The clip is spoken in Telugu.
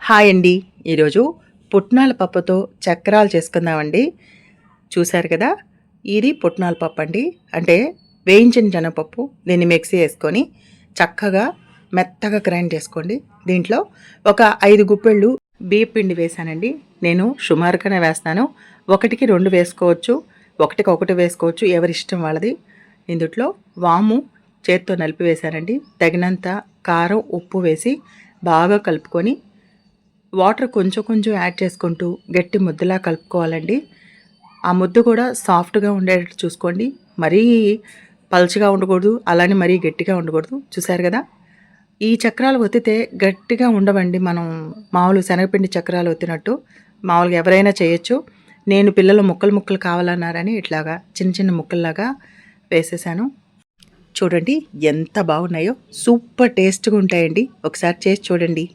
హాయ్ అండి. ఈరోజు పుట్నాల పప్పుతో చక్రాలు చేసుకుందామండి. చూసారు కదా, ఇది పుట్నాల పప్పు అండి. అంటే వేయించిన శనగపప్పు. దీన్ని మిక్సీ వేసుకొని చక్కగా మెత్తగా గ్రైండ్ చేసుకోండి. దీంట్లో ఒక 5 గుప్పెళ్ళు బియ్య పిండి వేసానండి. నేను సుమారుగానే వేస్తాను. 1కి 2 వేసుకోవచ్చు, 1కి 1 వేసుకోవచ్చు, ఎవరిష్టం వాళ్ళది. ఇందుట్లో వాము చేత్తో నలిపి వేసానండి. తగినంత కారం, ఉప్పు వేసి బాగా కలుపుకొని వాటర్ కొంచెం కొంచెం యాడ్ చేసుకుంటూ గట్టి ముద్దలా కలుపుకోవాలండి. ఆ ముద్ద కూడా సాఫ్ట్గా ఉండేటట్టు చూసుకోండి. మరీ పల్చగా ఉండకూడదు, అలానే మరీ గట్టిగా ఉండకూడదు. చూసారు కదా, ఈ చక్రాలు ఒత్తితే గట్టిగా ఉండవండి. మనం మామూలు శనగపిండి చక్రాలు ఒత్తినట్టు మామూలుగా ఎవరైనా చేయొచ్చు. నేను పిల్లలు ముక్కలు ముక్కలు కావాలన్నారని ఇట్లాగా చిన్న చిన్న ముక్కల్లాగా వేసేసాను. చూడండి ఎంత బాగున్నాయో, సూపర్ టేస్ట్గా ఉంటాయండి. ఒకసారి చేసి చూడండి.